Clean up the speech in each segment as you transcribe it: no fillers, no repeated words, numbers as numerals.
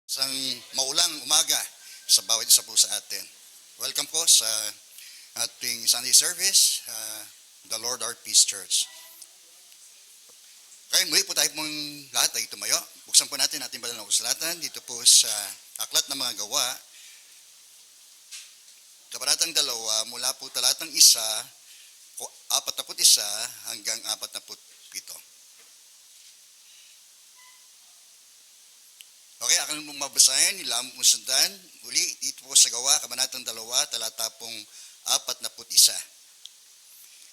Isang maulang umaga sa bawat isa po sa atin. Welcome po sa ating Sunday service, the Lord Our Peace Church. Kaya muli po tayo pong lahat ay tumayo. Buksan po natin ating banal na kasulatan dito po sa Aklat ng Mga Gawa, Kabanatang 2, mula po talatang 41 hanggang 47. Okay, akin mong mabasahin, nilaman pong sundan. Uli, dito po sa Gawa, Kabanatang 2, talata pong 41.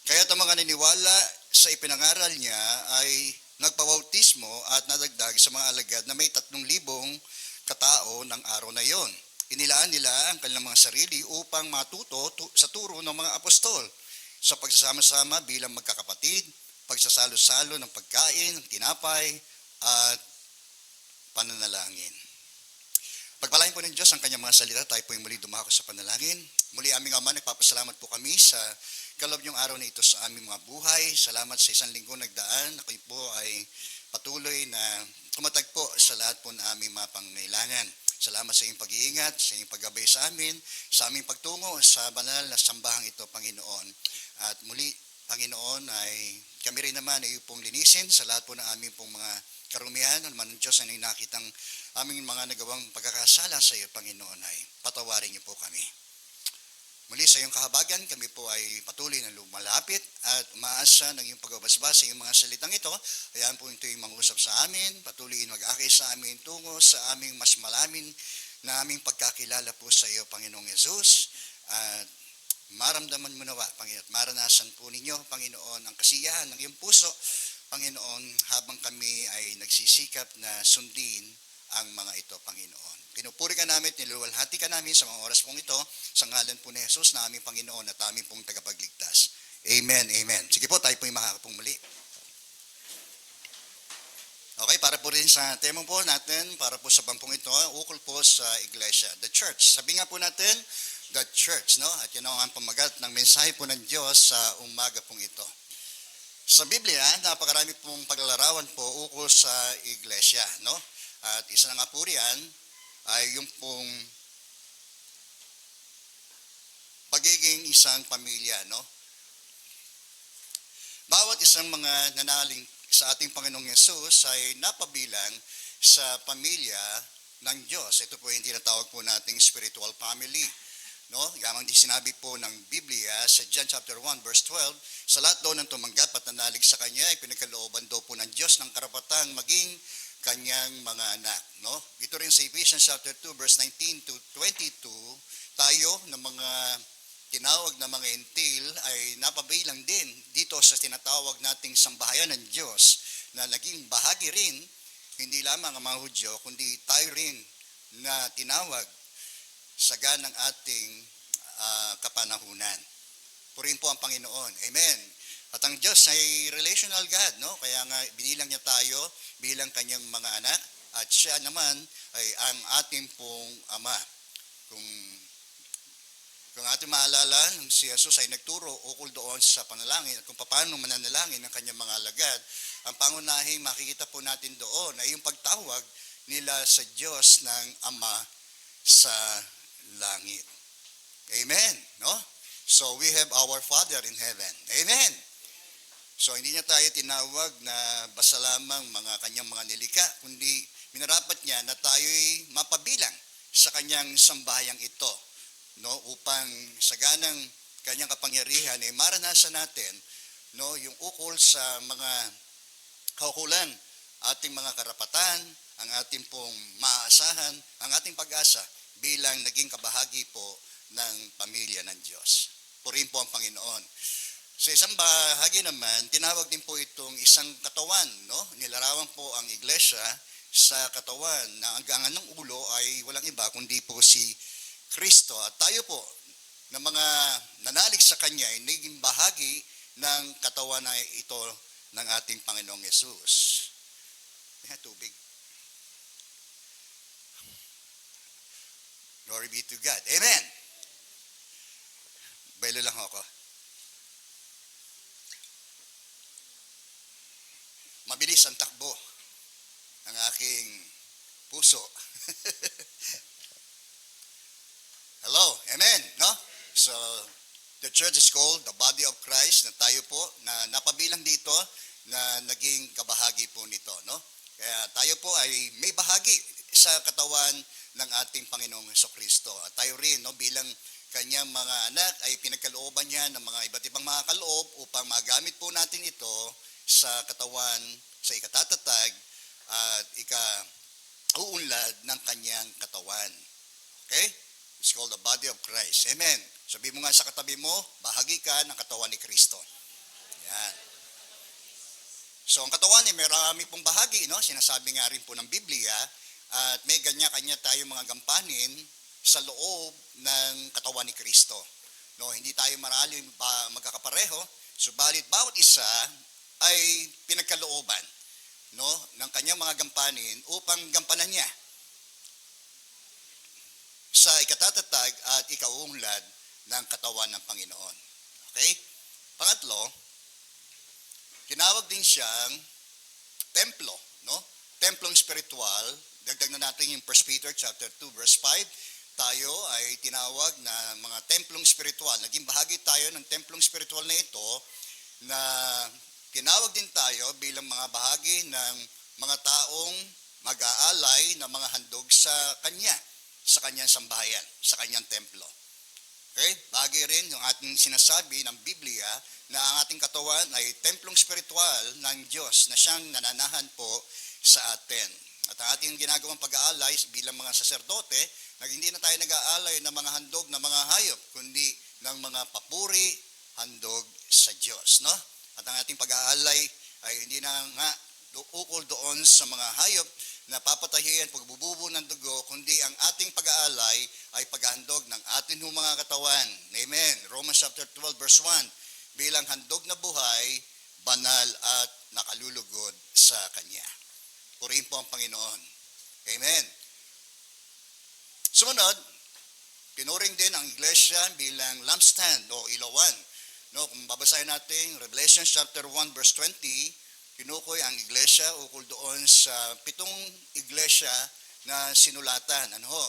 Kaya ang mga naniniwala sa ipinangaral niya ay nagpabautismo at nadagdag sa mga alagad na may 3,000 katao ng araw na iyon. Inilaan nila ang kanilang mga sarili upang matuto sa turo ng mga apostol sa pagsasama-sama bilang magkakapatid, pagsasalo-salo ng pagkain, ng tinapay, at pananalangin. Pagpalain po ng Diyos ang kanyang mga salita, tayo po yung muli dumako sa panalangin. Muli aming Ama, nagpapasalamat po kami sa kaloob niyong araw na ito sa aming mga buhay. Salamat sa isang linggo nagdaan. Ako po ay patuloy na tumatag po sa lahat po ng aming mga pangangailangan. Salamat sa iyong pag-iingat, sa iyong paggabay sa aming pagtungo sa banal na sambahang ito, Panginoon. At muli, Panginoon, ay kami rin naman ay pong linisin sa lahat po ng aming pong mga karumihan naman ng Diyos na nakitang aming mga nagawang pagkakasala sa iyo, Panginoon, ay patawarin niyo po kami. Muli sa iyong kahabagan, kami po ay patuloy na lumalapit at umaasa ng iyong pagbabasbas sa iyong mga salitang ito. Hayaan po ito yung mangusap sa amin, patuloy mag-akay sa amin tungo sa aming mas malamin na aming pagkakilala po sa iyo, Panginoong Yesus. At maramdaman mo nawa, Panginoon, at maranasan po ninyo, Panginoon, ang kasiyahan ng iyong puso, Panginoon, habang kami ay nagsisikap na sundin ang mga ito, Panginoon. Pinupuri ka namin, niluwalhati ka namin sa mga oras pong ito, sa ngalan po ni Jesus na aming Panginoon at aming pong tagapagligtas. Amen, amen. Sige po, tayo po yung makakapong muli. Okay, para po rin sa tema po natin, para po sa bampong ito, ukol po sa iglesia, the church. Sabi nga po natin, the church, no? At yun ang pamagat ng mensahe po ng Diyos sa umaga pong ito. Sa Biblia, napakarami pong paglalarawan po ukol sa iglesia, no? At isa na nga po riyan ay yung pong pagiging isang pamilya, no? Bawat isang mga nanaling sa ating Panginoong Yesus ay napabilang sa pamilya ng Diyos. Ito po yung tinatawag po nating spiritual family. No, gamang din sinabi po ng Biblia sa John chapter 1 verse 12, sa lahat daw ng tumanggap at nanalig sa kanya ay pinagkalooban daw po ng Diyos ng karapatang maging kanyang mga anak, no? Ito rin sa Ephesians chapter 2 verse 19 to 22, tayo ng mga tinawag na mga Hentil ay napabilang din dito sa tinatawag nating sambahayan ng Diyos na naging bahagi rin hindi lamang ang mga Hudyo kundi tayo rin na tinawag sa ganang ating kapanahunan. Purihin po ang Panginoon. Amen. At ang Diyos ay relational God, no? Kaya nga binilang niya tayo bilang kanyang mga anak at siya naman ay ang ating pong Ama. Kung ating maalala, si Jesus ay nagturo ukol doon sa panalangin at kung paano mananalangin ng kanyang mga alagad, ang pangunahing makikita po natin doon ay yung pagtawag nila sa Diyos ng Ama sa langit. Amen, no? So we have our Father in heaven. Amen. So hindi niya tayo tinawag na basta lamang mga kanyang mga nilikha, kundi minarapat niya na tayo'y mapabilang sa kanyang sambayang ito, no? Upang sa ganang kanyang kapangyarihan ay maranasan natin, no, yung ukol sa mga kaukulan, ating mga karapatan, ang ating pong maaasahan, ang ating pag-asa bilang naging kabahagi po ng pamilya ng Diyos. Purihin po ang Panginoon. Sa isang bahagi naman, tinawag din po itong isang katawan, no? Nilarawan po ang iglesia sa katawan na ang gangan ng ulo ay walang iba kundi po si Kristo. At tayo po na mga nanalig sa Kanya ay naging bahagi ng katawan na ito ng ating Panginoong Yesus. May tubig. Glory be to God. Amen. Bailo lang ako. Mabilis ang takbo ng aking puso. Hello, amen, no? So, the church is called the body of Christ na tayo po na napabilang dito na naging kabahagi po nito, no? Kaya tayo po ay may bahagi sa katawan ng ating Panginoong Hesukristo. At tayo rin, no, bilang kanyang mga anak ay pinagkalooban niya ng mga iba't ibang mga kaloob upang magamit po natin ito sa katawan, sa ikatatag at ikauunlad ng kanyang katawan. Okay? It's called the body of Christ. Amen. Sabi mo nga sa katabi mo, bahagi ka ng katawan ni Kristo. Yan. So ang katawan ay marami pong bahagi, no? Sinasabi nga rin po ng Biblia, at may kanya-kanya tayong mga gampanin sa loob ng katawan ni Kristo. No, hindi tayo marami magkakapareho, subalit bawat isa ay pinagkalooban, no, ng kanyang mga gampanin upang gampanan niya sa ikatatag at ikauunlad ng katawan ng Panginoon. Okay? Pangatlo, tinawag din siyang templo, no? Templong spiritual. Dagdag na natin yung 1 Peter chapter 2 verse 5. Tayo ay tinawag na mga templong spiritual. Naging bahagi tayo ng templong spiritual na ito na tinawag din tayo bilang mga bahagi ng mga taong mag-aalay ng mga handog sa kanyang sambahayan, sa kanyang templo. Okay? Bahagi rin yung ating sinasabi ng Biblia na ang ating katawan ay templong spiritual ng Diyos na siyang nananahan po sa atin. At ang ating ginagawang pag-aalay bilang mga saserdote, hindi na tayo nag-aalay ng mga handog ng mga hayop, kundi ng mga papuri, handog sa Diyos. No? At ang ating pag-aalay ay hindi na nga ukol doon sa mga hayop na papatayin, pagbububo ng dugo, kundi ang ating pag-aalay ay paghahandog ng ating mga katawan. Amen. Romans chapter 12 verse 1, bilang handog na buhay, banal at nakalulugod sa Kanya. Purihin po ang Panginoon. Amen. Sumunod, pinuring din ang iglesia bilang lampstand o ilawan. No, kung babasahin natin Revelation chapter 1 verse 20, pinukoy ang iglesia ukol doon sa 7 iglesia na sinulatan. Ano ho?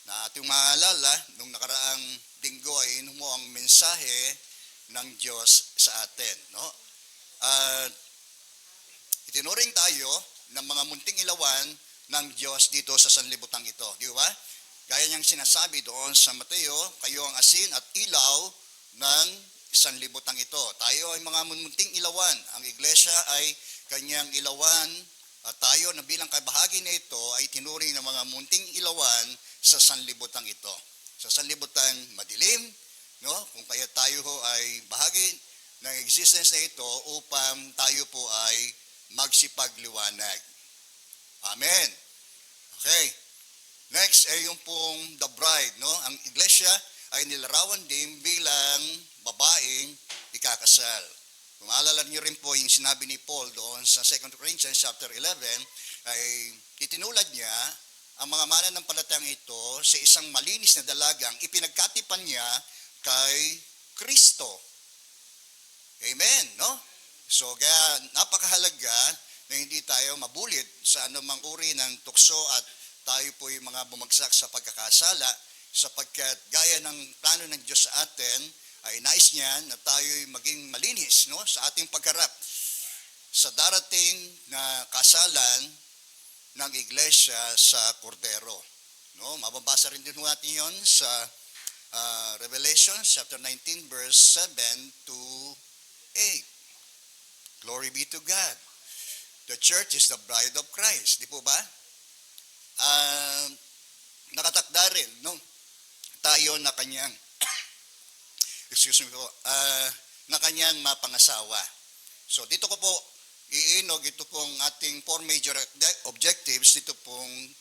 Na ating maalala, nung nakaraang linggo ay inumo ang mensahe ng Diyos sa atin. No? Itinuring tayo ng mga munting ilawan ng Diyos dito sa sanlibutan ito. Di ba? Gaya niyang sinasabi doon sa Mateo, kayo ang asin at ilaw ng sanlibutan ito. Tayo ay mga munting ilawan. Ang iglesia ay kanyang ilawan at tayo na bilang kabahagi na ito ay tinuring ng mga munting ilawan sa sanlibutan ito. Sa sanlibutan madilim, no? Kung kaya tayo ho ay bahagi ng existence na ito upang tayo po ay magsipagliwanag. Amen. Okay. Next ay yung pong the bride, no? Ang iglesia ay nilarawan din bilang babaeng ikakasal. Kung maalala niyo rin po yung sinabi ni Paul doon sa 2 Corinthians chapter 11, ay itinulad niya ang mga mananampalatayang ito sa isang malinis na dalagang ipinagkatipan niya kay Kristo. Amen, no? So, kaya napakahalaga na hindi tayo mabulit sa anumang uri ng tukso at tayo po yung mga bumagsak sa pagkakasala sapagkat gaya ng plano ng Diyos sa atin ay nais niya na tayo maging malinis, no, sa ating pagharap sa darating na kasalan ng iglesia sa Kordero. No, mababasa rin din natin yon sa Revelation chapter 19 verse 7 to 8. Glory be to God. The church is the bride of Christ. Di po ba? Nakatakda rin, no? Tayo na kanyang na kanyang mapangasawa. So dito ko po iinog ito pong ating 4 major objectives dito pong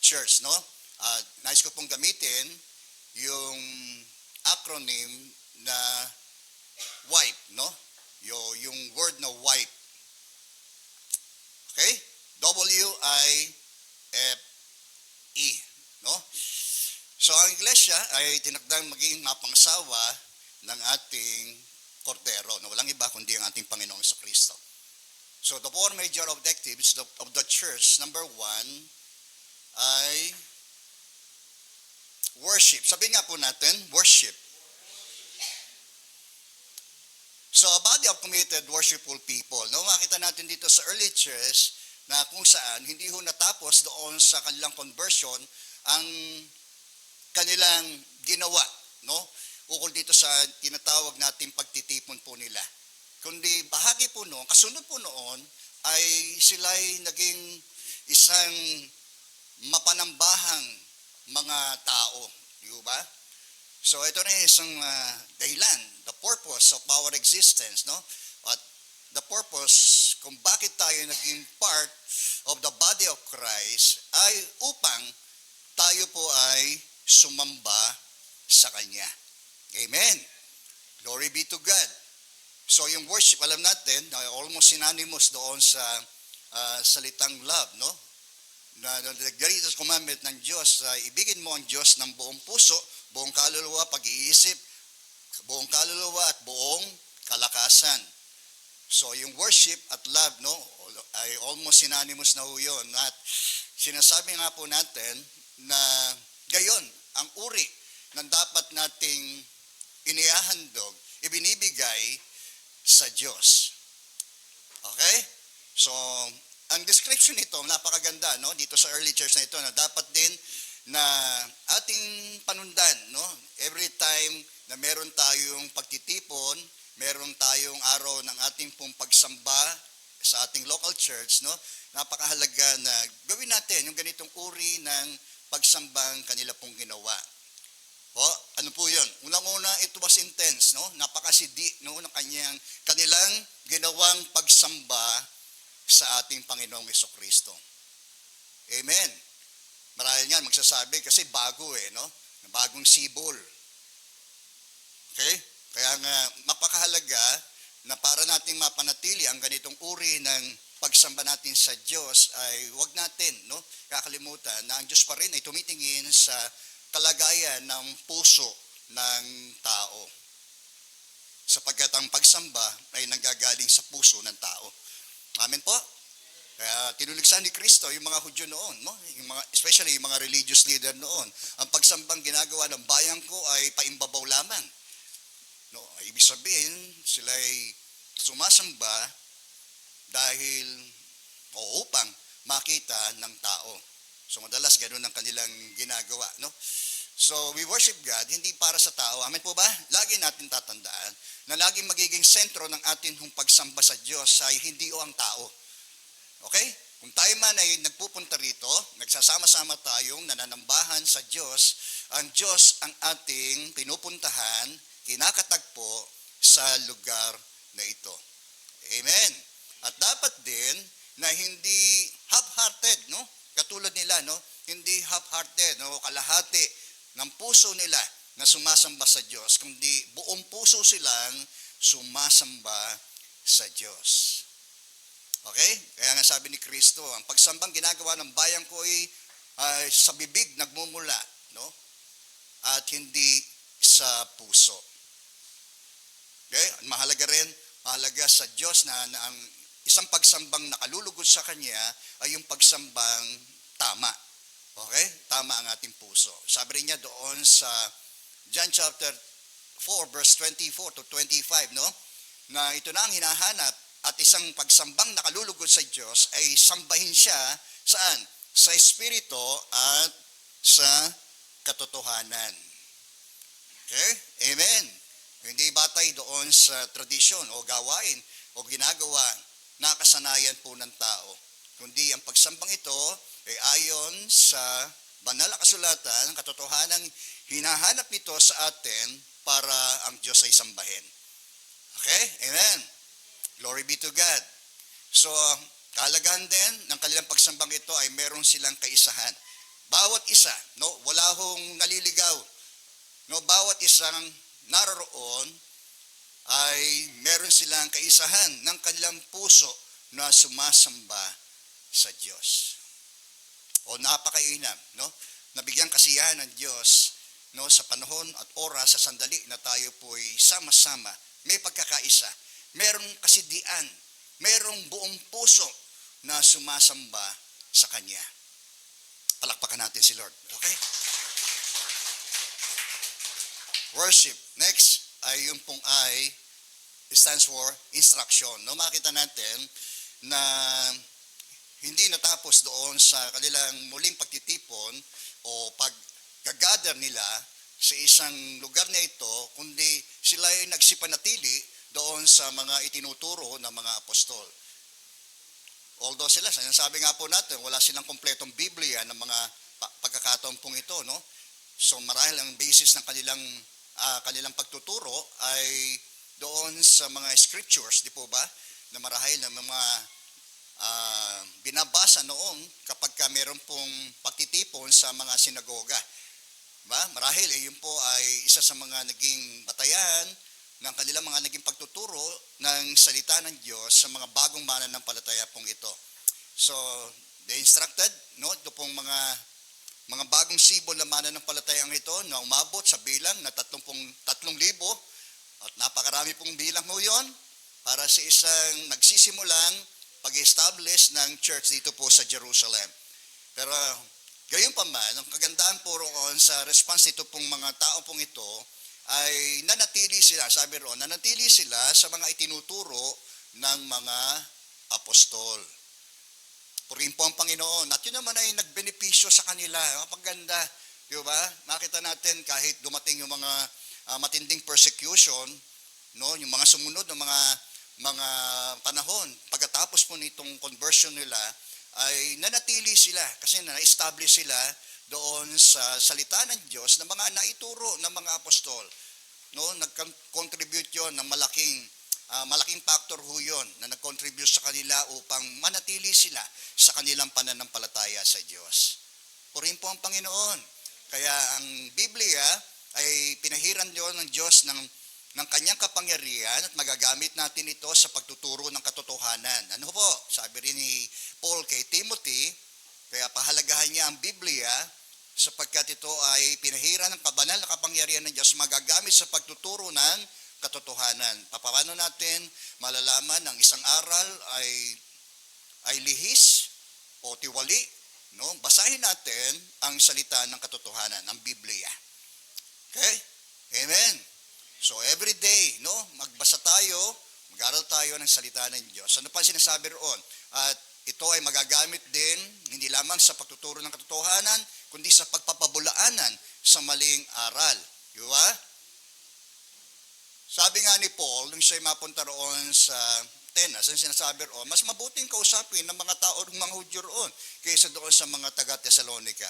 church, no? Nais ko pong gamitin yung acronym na WIPE, no? Yung word na WIPE. Okay? W-I-F-E, no? So ang iglesia ay tinakdang maging mapangasawa ng ating Kordero, na walang iba kundi ang ating Panginoong Kristo. So the 4 major objectives of the church, number 1, ay worship. Sabihin nga po natin, worship. So, a body of committed, worshipful people. No? Makita natin dito sa early church na kung saan hindi ho natapos doon sa kanilang conversion ang kanilang ginawa. No? Ukol dito sa tinatawag nating pagtitipon po nila. Kundi bahagi po noon, kasunod po noon, ay sila'y naging isang mapanambahang mga tao. Di ba? So ito na isang dahilan, the purpose of our existence, no? At the purpose kung bakit tayo naging part of the body of Christ ay upang tayo po ay sumamba sa Kanya. Amen. Glory be to God. So yung worship, alam natin, almost synonymous doon sa salitang love, no? Na the greatest commandment ng Diyos, ibigin mo ang Diyos ng buong puso, buong kaluluwa, pag-iisip, buong kaluluwa at buong kalakasan. So yung worship at love, no, ay almost synonymous na ho yun. At sinasabi nga po natin na gayon ang uri ng dapat nating inihahandog, ibinibigay sa Diyos. Okay? So, ang description nito, napakaganda, no? Dito sa early church na ito, na dapat din na ating panundan, no? Every time na meron tayong pagtitipon, meron tayong araw ng ating pong pagsamba sa ating local church, no? Napakahalaga na gawin natin yung ganitong uri ng pagsambang kanila pong ginawa. O, ano po yun? Unang-una, it was intense, no? Napakasidi, no? Ng kanilang ginawang pagsamba sa ating Panginoong Jesucristo. Amen. Marahil nga magsasabi kasi bago no? Bagong sibol. Okay? Kaya nga mapakahalaga na para nating mapanatili ang ganitong uri ng pagsamba natin sa Diyos ay huwag natin, no, kakalimutan na ang Diyos pa rin ay tumitingin sa kalagayan ng puso ng tao. Sapagkat ang pagsamba ay nanggagaling sa puso ng tao. Amen po? Kaya tinuligsan ni Kristo yung mga Hudyo noon, no? Especially yung mga religious leader noon. Ang pagsambang ginagawa ng bayan ko ay paimbabaw lamang. No? Ibig sabihin, sila ay sumasamba dahil o upang makita ng tao. So madalas ganun ang kanilang ginagawa. No? So we worship God hindi para sa tao. Amen po ba? Lagi natin tatandaan na laging magiging sentro ng ating pagsamba sa Diyos ay hindi o ang tao. Okay? Kung tayo man ay nagpupunta rito, nagsasama-sama tayong nananambahan sa Diyos, ang Diyos ang ating pinupuntahan, kinakatagpo sa lugar na ito. Amen. At dapat din na hindi half-hearted, no? Katulad nila, no? Hindi half-hearted, no? Kalahati ng puso nila na sumasamba sa Diyos, kundi buong puso silang sumasamba sa Diyos. Okay? Kaya nga sabi ni Kristo, ang pagsambang ginagawa ng bayan ko ay sa bibig nagmumula, no? At hindi sa puso. Okay? Mahalaga rin, mahalaga sa Diyos na ang isang pagsambang nakalulugod sa Kanya ay yung pagsambang tama. Okay? Tama ang ating puso. Sabi rin niya doon sa John chapter 4, verse 24 to 25, no? Na ito na ang hinahanap at isang pagsambang nakalulugod sa Diyos ay sambahin siya saan? Sa Espiritu at sa katotohanan. Okay? Amen. Hindi batay doon sa tradisyon o gawain o ginagawa na kasanayan po ng tao. Kundi ang pagsambang ito ay ayon sa banal na kasulatan, ang katotohanan hinahanap nito sa atin para ang Diyos ay sambahin. Okay? Amen. Glory be to God. So, kahalagahan din ng kanilang pagsambang ito ay meron silang kaisahan. Bawat isa, no, wala hong naliligaw. No, bawat isang naroroon ay meron silang kaisahan ng kanilang puso na sumasamba sa Diyos. O napakainam, no? Nabigyan kasiyahan ng Diyos, no, sa panahon at oras sa sandali na tayo po'y sama-sama, may pagkakaisa. Merong kasidian, merong buong puso na sumasamba sa Kanya. Palakpakan Palakpakan natin si Lord. Okay? Worship. Next ay yung pong I stands for instruction. No, makita natin na hindi natapos doon sa kanilang muling pagtitipon o pag-gather nila sa isang lugar na ito, kundi sila ay nagsipanatili doon sa mga itinuturo ng mga apostol. Although sila, sabi nga po natin, wala silang kompletong Biblia ng mga pagkakataon pong ito, no? So marahil ang basis ng kanilang pagtuturo ay doon sa mga scriptures, di po ba? Na marahil ng mga binabasa noon kapag meron pong pagtitipon sa mga sinagoga. Ba? Marahil yun po ay isa sa mga naging batayan ng kanilang mga naging pagtuturo ng salita ng Diyos sa mga bagong mananampalataya pong ito. So, they instructed, no, ito pong mga bagong sibol na mananampalatayang ito na umabot sa bilang na 3,000 at napakarami pong bilang mo yon para sa isang nagsisimulang pag-establish ng church dito po sa Jerusalem. Pero gayon pa man, ang kagandaan po roon sa response nito pong mga tao pong ito ay nanatili sila, sabi roon, nanatili sila sa mga itinuturo ng mga apostol. Purihin po ang Panginoon. At yun naman ay nagbenepisyo sa kanila. Mapaganda. Di ba? Makita natin kahit dumating yung mga matinding persecution, no, yung mga sumunod ng mga panahon, pagkatapos po nitong conversion nila, ay nanatili sila kasi na-establish sila doon sa salita ng Diyos na mga naituro ng mga apostol. No, nag-contribute yon ng malaking factor ho yun na nag-contribute sa kanila upang manatili sila sa kanilang pananampalataya sa Diyos. Purihin po ang Panginoon. Kaya ang Biblia ay pinahiran doon ng Diyos ng kanyang kapangyarihan at magagamit natin ito sa pagtuturo ng katotohanan. Ano po? Sabi rin ni Paul kay Timothy, kaya pahalagahan niya ang Biblia sapagkat ito ay pinahiran ng kabanal na kapangyarihan ng Diyos magagamit sa pagtuturo ng katotohanan. Paano natin malalaman ng isang aral ay lihis o tiwali? No? Basahin natin ang salita ng katotohanan, ang Biblia. Okay? Amen. So every day, no, magbasa tayo, mag-aral tayo ng salita ng Diyos. Ano pa sinasabi roon? At ito ay magagamit din hindi lamang sa pagtuturo ng katotohanan, kundi sa pagpapabulaanan sa maling aral. Di ba? Sabi nga ni Paul, nung siya'y mapunta roon sa Atenas, ang sinasabi roon, mas mabuting kausapin ng mga tao ng mga Hudyo roon kaysa doon sa mga taga-Tesalonica.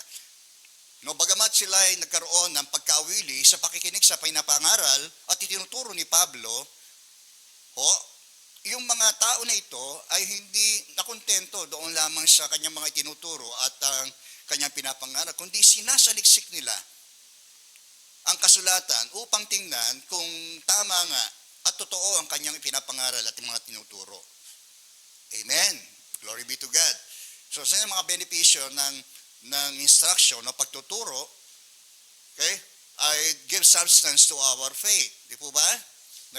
No, bagamat sila ay nagkaroon ng pagkawili sa pakikinig sa pinapangaral at itinuturo ni Pablo, yung mga tao na ito ay hindi nakontento doon lamang sa kanyang mga itinuturo at ang kanyang pinapangaral, kundi sinasaliksik nila ang kasulatan upang tingnan kung tama nga at totoo ang kanyang pinapangaral at mga tinuturo. Amen. Glory be to God. So, sa mga benepisyo ng instruction, ng pagtuturo, okay, ay give substance to our faith. Di po ba?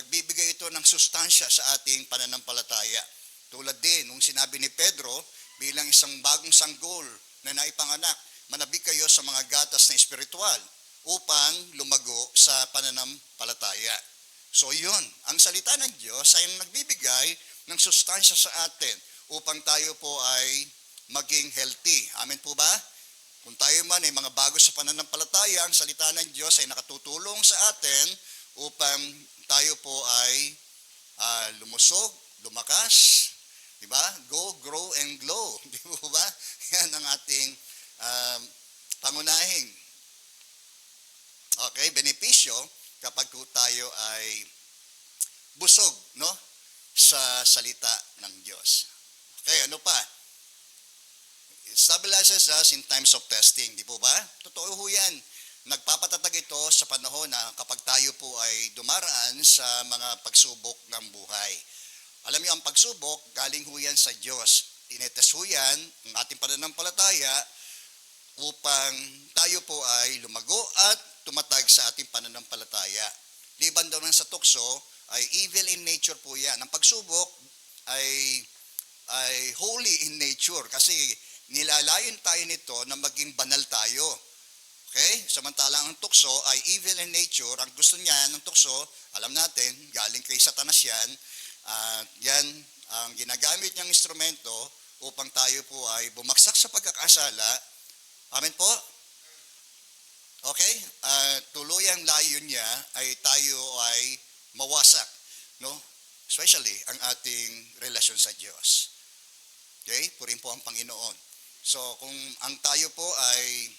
Nagbibigay ito ng sustansya sa ating pananampalataya. Tulad din, nung sinabi ni Pedro, bilang isang bagong sanggol na naipanganak, manabik kayo sa mga gatas na espiritual upang lumago sa pananampalataya. So yun, ang salita ng Diyos ay nagbibigay ng sustansya sa atin upang tayo po ay maging healthy. Amen po ba? Kung tayo man ay mga bago sa pananampalataya, ang salita ng Diyos ay nakatutulong sa atin upang tayo po ay lumusog, lumakas, di ba? Go, grow, and glow. Di po ba? Yan ang ating pangunahing benepisyo kapag tayo ay busog, no? Sa salita ng Diyos. Okay, ano pa? It stabilizes us in times of testing, di po ba? Totoo ho yan. Nagpapatatag ito sa panahon na kapag tayo po ay dumaraan sa mga pagsubok ng buhay. Alam niyo, ang pagsubok, galing ho yan sa Diyos. Tinetest ho yan ang ating pananampalataya upang tayo po ay lumago at tumatag sa ating pananampalataya. Liban daw ng sa tukso, ay evil in nature po yan. Ang pagsubok ay holy in nature kasi nilalayon tayo nito na maging banal tayo. Okay? Samantalang ang tukso ay evil in nature. Ang gusto niya ng tukso, alam natin, galing kay Satanas yan. Yan ang ginagamit niyang instrumento upang tayo po ay bumagsak sa pagkakasala. Amen po? Okay? Tuluyang layon niya ay tayo ay mawasak. No? Especially ang ating relasyon sa Diyos. Okay? Purin po ang Panginoon. So kung ang tayo po ay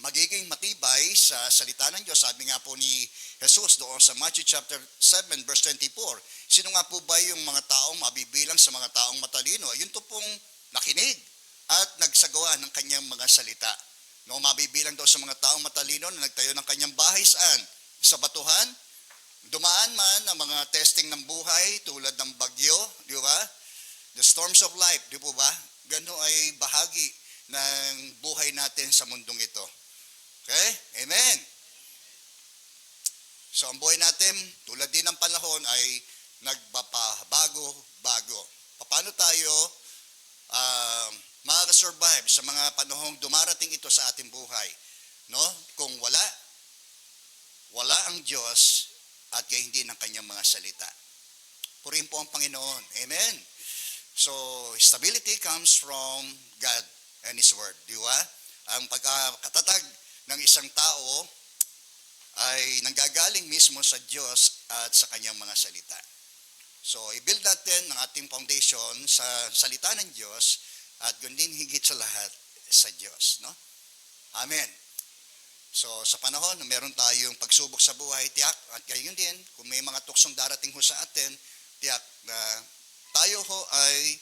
magiging matibay sa salita ng Diyos, sabi nga po ni Jesus doon sa Matthew chapter 7 verse 24, sino nga po ba yung mga taong mabibilang sa mga taong matalino? Yun to pong nakinig at nagsagawa ng kanyang mga salita. No, mabibilang daw sa mga taong matalino na nagtayo ng kanyang bahay saan? Sa batuhan? Dumaan man ang mga testing ng buhay tulad ng bagyo, di ba? The storms of life, di po ba? Gano ay bahagi ng buhay natin sa mundong ito. Okay? Amen. So ang buhay natin, tulad din ng panahon ay nagbabago-bago. Paano tayo makaka-survive sa mga panahong dumarating ito sa ating buhay? No? Kung wala ang Diyos at kaya hindi ng kanyang mga salita. Purihin po ang Panginoon. Amen. So, stability comes from God and His Word. Di ba? Ang pagkakatatag ng isang tao ay nanggagaling mismo sa Diyos at sa kanyang mga salita. So, i-build natin ang ating foundation sa salita ng Diyos at gundin higit sa lahat sa Diyos. No? Amen. So, sa panahon na meron tayong pagsubok sa buhay, tiyak, at gayon din, kung may mga tuksong darating ho sa atin, tiyak na tayo ho ay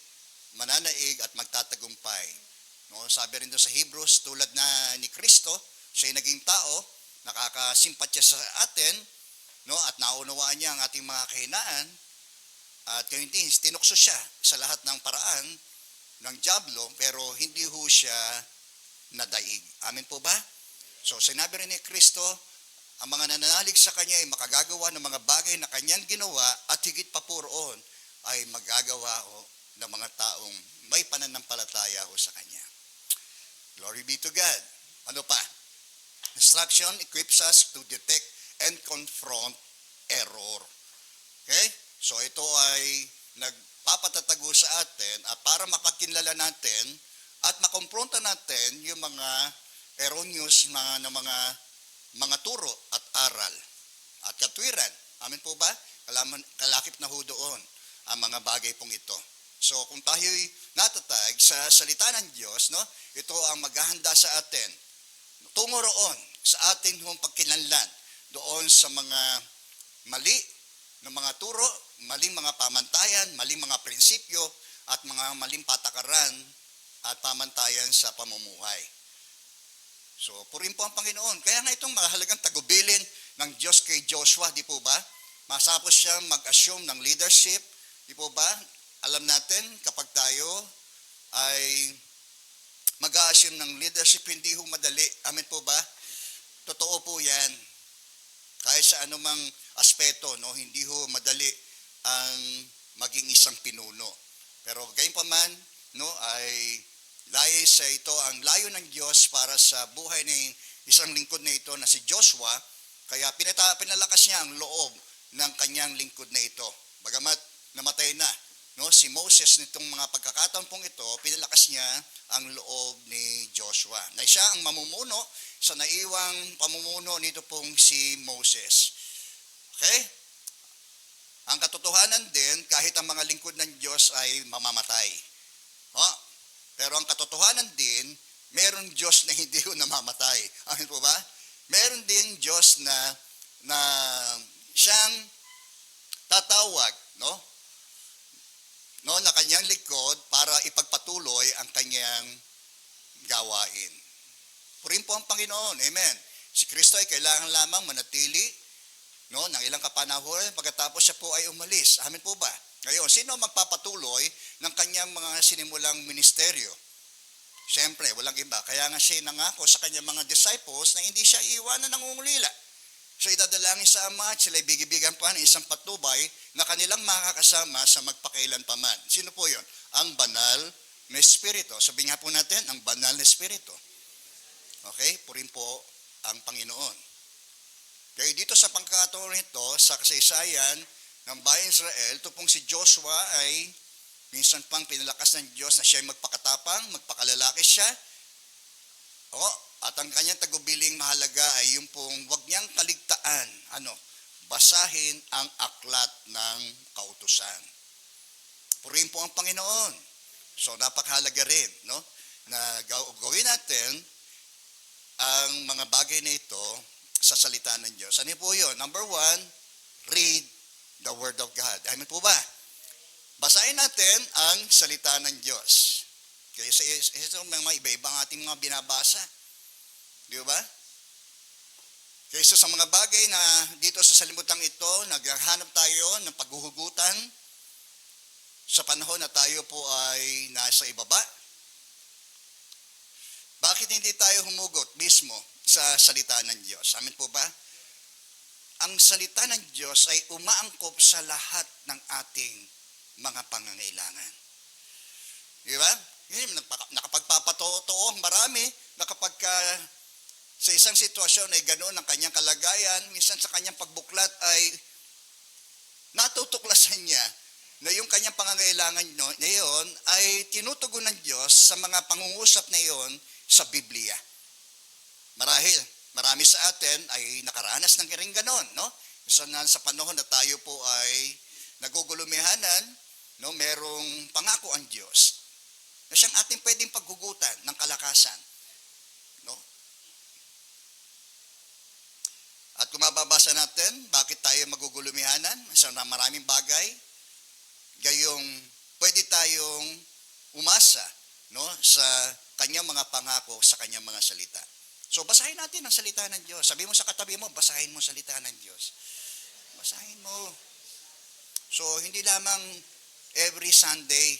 mananaig at magtatagumpay. No, sabi rin doon sa Hebrews, tulad na ni Kristo, siya ay naging tao, nakakasimpatya sa atin, no, at naunawaan niya ang ating mga kahinaan, at gayon din, tinukso siya sa lahat ng paraan ng dyablo, pero hindi ho siya nadaig. Amen po ba? So, sinabi rin ni Kristo, ang mga nananalig sa Kanya ay makagagawa ng mga bagay na Kanyang ginawa at higit pa po roon ay magagawa ho ng mga taong may pananampalataya ho sa Kanya. Glory be to God. Ano pa? Instruction equips us to detect and confront error. Okay? So ito ay nagpapatatago sa atin at para mapagkinlala natin at makompronta natin yung mga erroneous mga turo at aral at katwiran. Amen po ba? Kalakip na ho doon ang mga bagay pong ito. So kung tayo'y natatag sa salita ng Diyos, no, ito ang maghahanda sa atin tungo roon sa ating pagkinlanlan doon sa mga mali na mga turo, maling mga pamantayan, maling mga prinsipyo at mga maling patakaran at pamantayan sa pamumuhay. So, purin po ang Panginoon. Kaya nga itong mahalagang tagubilin ng Diyos kay Joshua, di po ba? Masapos siya mag-assume ng leadership, di po ba? Alam natin, kapag tayo ay mag-assume ng leadership, hindi ho madali. Amen po ba? Totoo po yan. Kahit sa anumang aspeto, no, hindi ho madali ang maging isang pinuno. Pero gayon pa man, no, ay dahil sa ito ang layo ng Diyos para sa buhay ng isang lingkod na ito na si Joshua, kaya pinalakas niya ang loob ng kanyang lingkod na ito. Bagamat namatay na, no, si Moses nitong mga pagkakataon pong ito, pinalakas niya ang loob ni Joshua. Na siya ang mamumuno sa naiwang pamumuno nito pong si Moses. Okay? Ang katotohanan din, kahit ang mga lingkod ng Diyos ay mamamatay. Pero ang katotohanan din, meron Diyos na hindi ho namamatay. Amin po ba? Meron din Diyos na siyang tatawag, no, na kanyang likod para ipagpatuloy ang kanyang gawain. Purin po ang Panginoon. Amen. Si Kristo ay kailangan lamang manatili, no, ng ilang kapanahon pagkatapos siya po ay umalis. Amen po ba? Ngayon, sino magpapatuloy ng kanyang mga sinimulang ministeryo? Siyempre, walang iba. Kaya nga siya nangako sa kanyang mga disciples na hindi siya iiwanan ng ungulila. So idadalangin sa Ama at sila bigibigan pa ng isang patnubay na kanilang makakasama sa magpakailan paman. Sino po yon? Ang banal na espiritu. Sabihin nga po natin, ang banal na espiritu. Okay? Purin po ang Panginoon. Kaya dito sa pangkataon nito, sa kasaysayan ng bayang Israel, ito pong si Joshua ay minsan pang pinalakas ng Diyos na siya ay magpakatapang, magpakalalaki siya. At ang kanyang tagubiling mahalaga ay yung pong wag niyang kaligtaan, basahin ang aklat ng kautusan. Purihin po ang Panginoon. So napakahalaga rin, na gawin natin ang mga bagay na ito sa salita ng Diyos. Ano po yun? Number 1, read the Word of God. Amen po ba? Basahin natin ang salita ng Diyos. Kasi ito mga iba-ibang ating mga binabasa. Di ba? Kaysa sa mga bagay na dito sa salimutan ito, naghahanap tayo ng paghuhugutan sa panahon na tayo po ay nasa ibaba. Bakit hindi tayo humugot mismo sa salita ng Diyos? Amin po ba? Ang salita ng Diyos ay umaangkop sa lahat ng ating mga pangangailangan. Di ba? Nakapagpapatotoo ang marami na kapag sa isang sitwasyon ay ganoon ang kanyang kalagayan, minsan sa kanyang pagbuklat ay natutuklasan niya na yung kanyang pangangailangan na iyon ay tinutugon ng Diyos sa mga pangungusap na iyon sa Biblia. Marami sa atin ay nakaranas ng ring ganon, sa panahon na tayo po ay nagugulumihanan, merong pangako ang Diyos na siyang ating pwedeng paghugutan ng kalakasan. At kung mababasa natin, bakit tayo magugulumihanan sa maraming bagay, gayong pwede tayong umasa sa kanyang mga pangako, sa kanyang mga salita. So basahin natin ang salita ng Diyos. Sabi mo sa katabi mo, basahin mo ang salita ng Diyos. Basahin mo. So hindi lamang every Sunday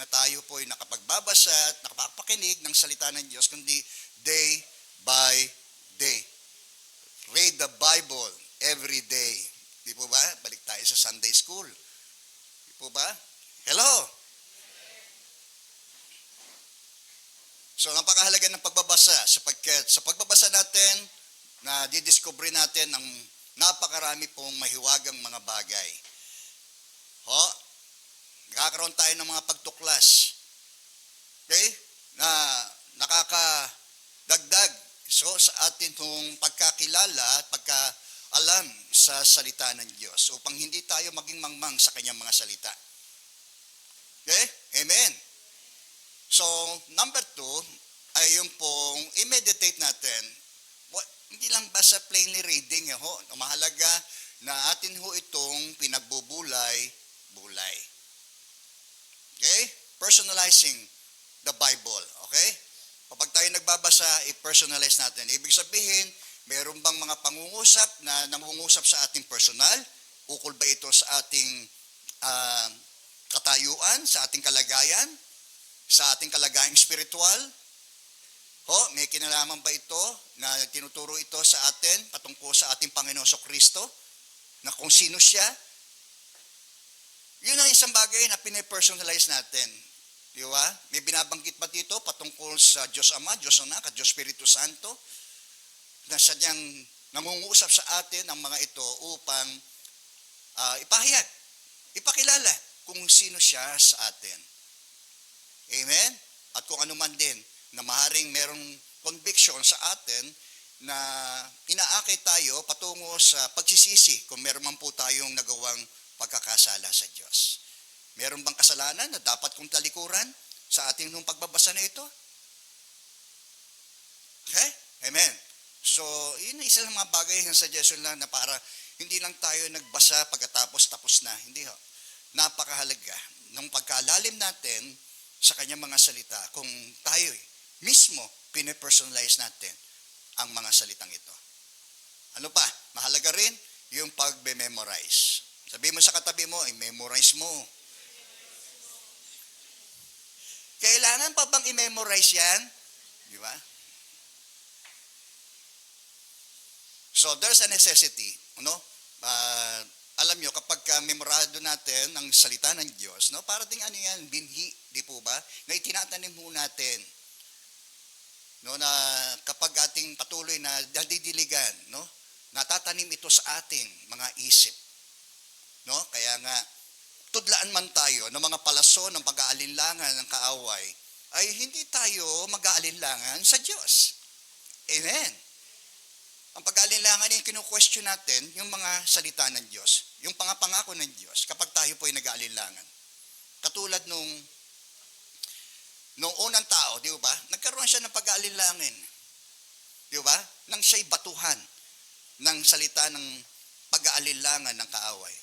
na tayo po ay nakapagbabasa at nakapakinig ng salita ng Diyos, kundi day by day. Read the Bible every day. Di po ba? Balik tayo sa Sunday school. Di po ba? Hello? So, napakahalaga ng pagbabasa sapagkat sa pagbabasa natin, na didiscover natin ang napakarami pong mahiwagang mga bagay. Nakakaroon tayo ng mga pagtuklas. Okay? Na nakakadagdag sa atin itong pagkakilala at pagkaalam sa salita ng Diyos upang hindi tayo maging mangmang sa kanyang mga salita. Okay? Amen. So, number 2 ay yung pong i-meditate natin. Hindi lang basta plainly reading. Mahalaga na atin itong pinagbubulay-bulay. Okay? Personalizing the Bible. Okay? Kapag tayo nagbabasa, i-personalize natin. Ibig sabihin, meron bang mga pangungusap na nangungusap sa ating personal? Ukol ba ito sa ating katayuan, sa ating kalagayan, sa ating kalagayang spiritual? May kinalaman ba ito na tinuturo ito sa atin patungkol sa ating Panginoon Kristo? Na kung sino siya? Yun ang isang bagay na pinipersonalize natin. Di ba? May binabanggit ba dito patungkol sa Diyos Ama, Diyos Anak, at Diyos Espiritu Santo? Na sadyang nangungusap sa atin ang mga ito upang ipahayag, ipakilala kung sino siya sa atin. Amen? At kung ano man din na maaaring merong conviction sa atin na inaakay tayo patungo sa pagsisisi kung meron man po tayong nagawang pagkakasala sa Diyos. Meron bang kasalanan na dapat kong talikuran sa ating nung pagbabasa na ito? Okay? Amen. So, yun ang isa ng mga bagay ng suggestion lang na para hindi lang tayo nagbasa pagkatapos tapos na. Hindi ho. Napakahalaga nung pagkalalim natin sa kanyang mga salita kung tayo mismo pinipersonalize natin ang mga salitang ito. Ano pa? Mahalaga rin yung pagbe-memorize. Sabihin mo sa katabi mo, i-memorize mo. Kailangan pa bang i-memorize yan? Di ba? So, there's a necessity. alam nyo, kapag memorado natin ang salita ng Diyos, no, para ding ano yan, binhi, di po ba, na itinatanim mo natin, no, na kapag ating patuloy na nadidiligan, no, natatanim ito sa ating mga isip, no, kaya nga, tudlaan man tayo ng mga palaso ng pag-aalinlangan ng kaaway, ay hindi tayo mag-aalinlangan sa Diyos. Amen. Ang pag-aalinlangan ay kinu-question natin yung mga salita ng Diyos, yung pangako ng Diyos kapag tayo po ay nag-aalinlangan. Katulad nung unang tao, di ba? Nagkaroon siya ng pag-aalinlangan. Di ba? Nang siya'y batuhan ng salita ng pag-aalinlangan ng kaaway.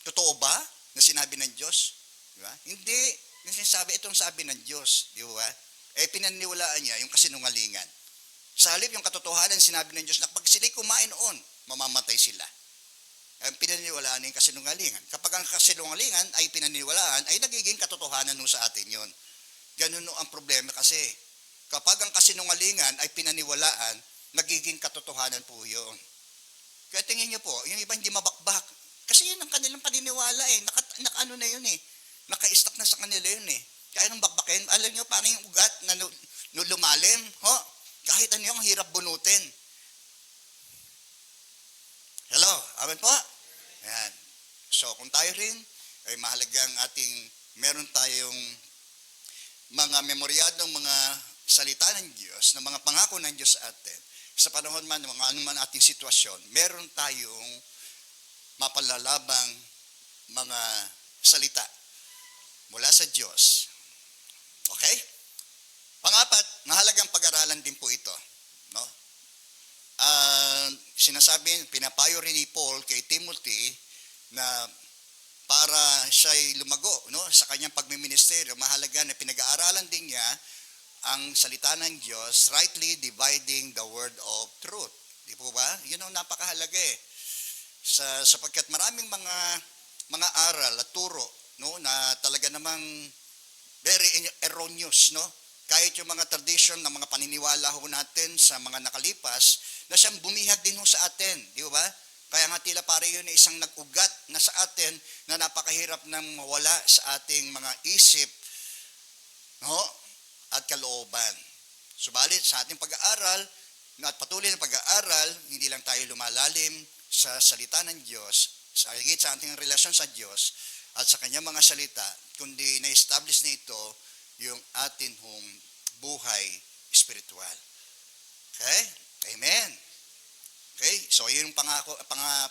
Totoo ba na sinabi ng Diyos? Di ba? Hindi. Yung sinasabi, itong sabi ng Diyos. Di ba? Pinaniniwalaan niya yung kasinungalingan. Sa halip yung katotohanan, sinabi ng Diyos na pag sila'y kumain noon, mamamatay sila. Ang pinaniniwalaan yung kasinungalingan. Kapag ang kasinungalingan ay pinaniniwalaan, ay nagiging katotohanan nun sa atin yon. Ganun ang problema kasi. Kapag ang kasinungalingan ay pinaniwalaan, nagiging katotohanan po yun. Kaya tingin niyo po, yung iba hindi mabakbak. Kasi yun ang kanilang paniniwala eh. Ano na yun eh. Naka-stuck na sa kanila yun eh. Kaya nung bakbakin, alam niyo, parang yung ugat na lumalim. Kahit ano yung hirap bunutin. Hello, amen po? Ayan. So, kung tayo rin, ay mahalagang meron tayong mga memoryadong mga salita ng Diyos, na mga pangako ng Diyos sa atin. Sa panahon man, mga anuman ating sitwasyon, meron tayong mapalalabang mga salita mula sa Diyos. Okay? Pangapat, mahalagang pag-aralan din po ito. No? Sinasabi, pinapayo rin ni Paul kay Timothy na para siya'y lumago, no, sa kanyang pagmiministeryo, mahalaga na pinag-aaralan din niya ang salita ng Diyos, rightly dividing the word of truth. Di po ba? Yun ang napakahalaga eh. Sapagkat maraming mga aral at turo, no, na talaga namang very erroneous, no? Kahit yung mga tradition ng mga paniniwala ho natin sa mga nakalipas, na siyang bumihag din ho sa atin, di ba? Kaya nga tila pare yun na isang nag-ugat na sa atin na napakahirap nang mawala sa ating mga isip, no? At kalooban. Subalit sa ating pag-aaral, at patuloy na pag-aaral, hindi lang tayo lumalalim sa salita ng Diyos, sa higit sa ating relasyon sa Diyos at sa kanyang mga salita, kundi na-establish na ito yung atin hong buhay spiritual. Okay? Amen. Okay? So, yun yung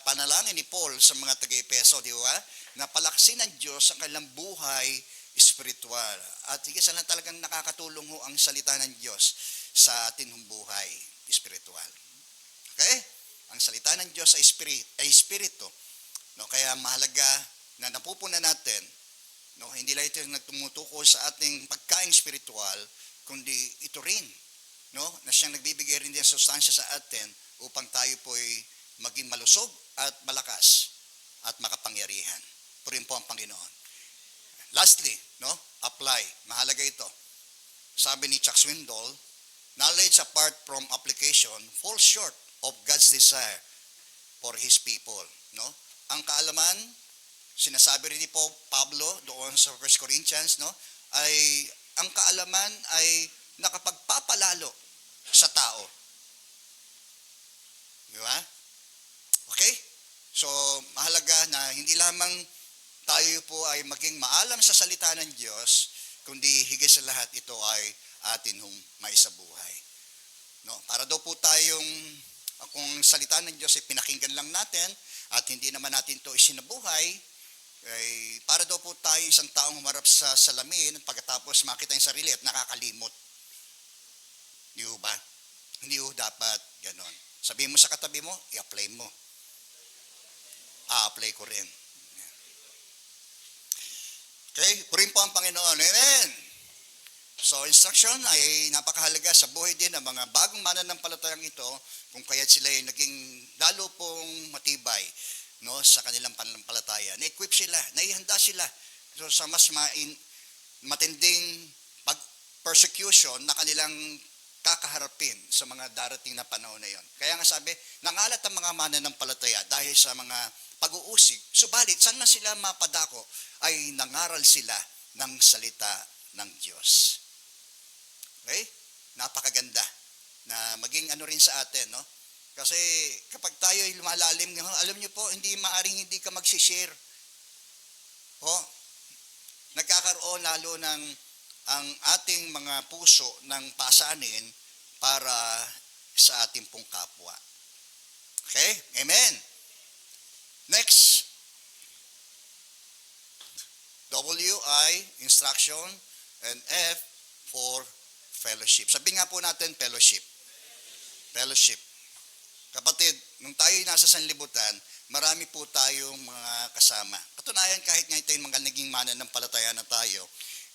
panalangin ni Paul sa mga taga-Epeso, di ba? Na palaksin ng Diyos ang kanilang buhay spiritual. At higit sa lang talagang nakakatulong ho ang salita ng Diyos sa atin hong buhay spiritual. Okay? Ang salita ng Diyos ay spirito. No? Kaya mahalaga na napupuna natin, no, hindi lang ito nagtumutuko sa ating pagkain spiritual, kundi ito rin, no, na siyang nagbibigay rin din sustansya sa atin upang tayo po'y maging malusog at malakas at makapangyarihan. Purihin po ang Panginoon. Lastly, no, apply. Mahalaga ito. Sabi ni Chuck Swindoll, knowledge apart from application falls short of God's desire for His people. No? Ang kaalaman, sinasabi rin ni Pablo doon sa 1 Corinthians, no, ay ang kaalaman ay nakapagpapalalo sa tao. Di ba? Okay? So, mahalaga na hindi lamang tayo po ay maging maalam sa salita ng Diyos, kundi higit sa lahat ito ay atin hong maisabuhay. No? Para daw po tayong, kung salita ng Diyos ay pinakinggan lang natin at hindi naman natin ito isinabuhay, ay para daw po tayo isang taong humarap sa salamin at pagkatapos makita yung sarili at nakakalimot. Di ba? Hindi ho dapat ganon. Sabihin mo sa katabi mo, i-apply mo. A-apply ko rin. Okay? Purihin po ang Panginoon. Amen! So, instruction ay napakahalaga sa buhay din ng mga bagong mananampalatayang ito, kung kaya't sila ay naging lalo pong matibay, no, sa kanilang pananampalataya. Na-equip sila, naihanda sila so, sa mas matinding persecution na kanilang kakaharapin sa mga darating na panahon na yon. Kaya nga sabi, nangalat ang mga mananampalataya dahil sa mga pag-uusig. Subalit, saan na sila mapadako ay nangaral sila ng salita ng Diyos. Okay? Napakaganda na maging ano rin sa atin, no? Kasi kapag tayo ay lumalalim, alam niyo po, hindi maaring hindi ka magsishare. Nagkakaroon lalo ng ang ating mga puso ng pasanin para sa ating pong kapwa. Okay? Amen. Next. W, I, instruction, and F for fellowship. Sabi nga po natin, fellowship. Fellowship. Kapatid, nung tayo nasa sanlibutan, marami po tayong mga kasama. Katunayan, kahit nga ito yung mga naging mananampalataya na tayo,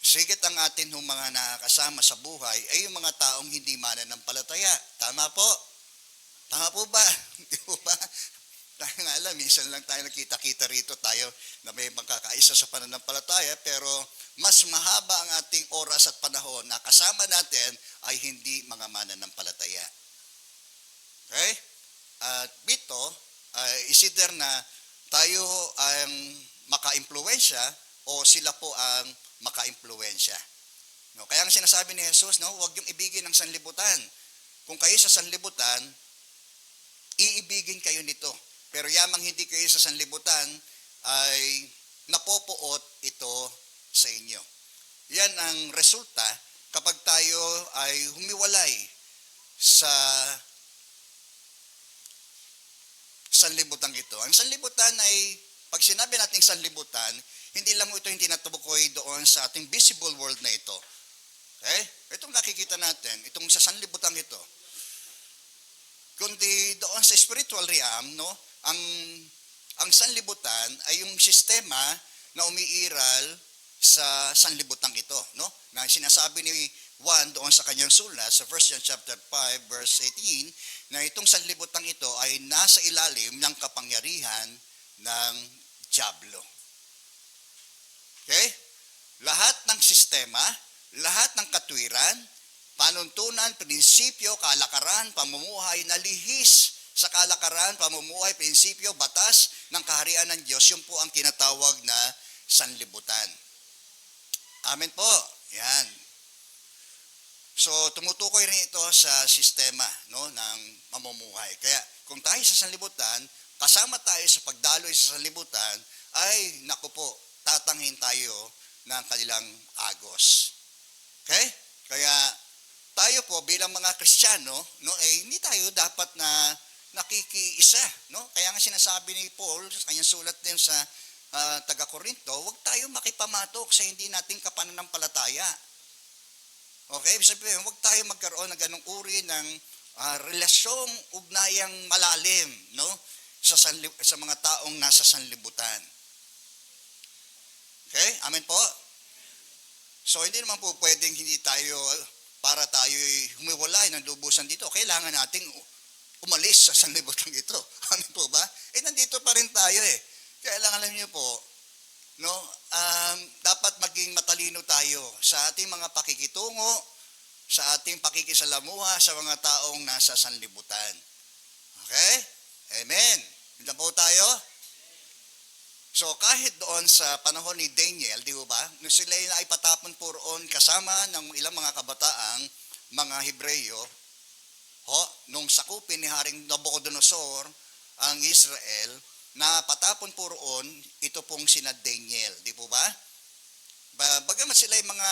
sigit ang atin ng mga nakakasama sa buhay ay yung mga taong hindi mananampalataya. Tama po? Tama po ba? Di po ba? Tayo nga alam, minsan lang tayo nakita-kita rito tayo na may magkakaisa sa pananampalataya, pero mas mahaba ang ating oras at panahon na kasama natin ay hindi mga mananampalataya. Okay? At dito, is either na tayo ang maka-impluwensya o sila po ang maka-impluwensya. No, kaya ang sinasabi ni Jesus, no, huwag yung ibigin ng sanlibutan. Kung kayo sa sanlibutan, iibigin kayo nito. Pero yamang hindi kayo sa sanlibutan, ay napopuot ito sa inyo. Yan ang resulta kapag tayo ay humiwalay sa sanlibutan ito. Ang sanlibutan ay, pag sinabi natin sanlibutan, hindi lang ito yung tinatukoy doon sa ating visible world na ito. Okay? Itong nakikita natin, itong sa sanlibutan ito. Kundi doon sa spiritual realm, no, ang sanlibutan ay yung sistema na umiiral sa sanlibutan ito, no? Na sinasabi ni Juan doon sa kanyang sulat sa 1 John chapter 5 verse 18 na itong sanlibutan ito ay nasa ilalim ng kapangyarihan ng dyablo. Okay? Lahat ng sistema, lahat ng katwiran, panuntunan, prinsipyo, kalakaran, pamumuhay na lihis sa kalakaran, pamumuhay, prinsipyo, batas ng kaharian ng Diyos, yun po ang tinatawag na sanlibutan. Amen po. Yan. So, tumutukoy rin ito sa sistema, no, ng pamumuhay. Kaya, kung tayo sa sanlibutan, kasama tayo sa pagdaloy sa sanlibutan, ay, naku po, tatanghin tayo ng kanilang agos. Okay? Kaya, tayo po bilang mga Kristiyano, no, hindi tayo dapat na nakikiisa, no? Kaya nga sinasabi ni Paul sa kanyang sulat din sa taga-Korinto, huwag tayo makipamatok sa hindi nating kapananampalataya. Okay? Ibig sabihin, huwag tayo magkaroon ng ganung uri ng relasyong ugnayang malalim, no? Sa mga taong nasa sanlibutan. Okay? Amen po? So, hindi naman po pwedeng hindi tayo, para tayo humiwalay ng lubusan dito, kailangan nating umalis sa sanlibutan ito. Amen po ba? Nandito pa rin tayo Kaya lang alam niyo po, no, dapat maging matalino tayo sa ating mga pakikitungo, sa ating pakikisalamuha sa mga taong nasa sanlibutan. Okay? Amen. Hindi po tayo? So kahit doon sa panahon ni Daniel, di ba, nung sila ay patapon po roon kasama ng ilang mga kabataang mga Hebreyo, nung sakupin ni Haring Nabucodonosor ang Israel, na patapon po roon, ito pong sina Daniel, di po ba? Bagamat sila ay mga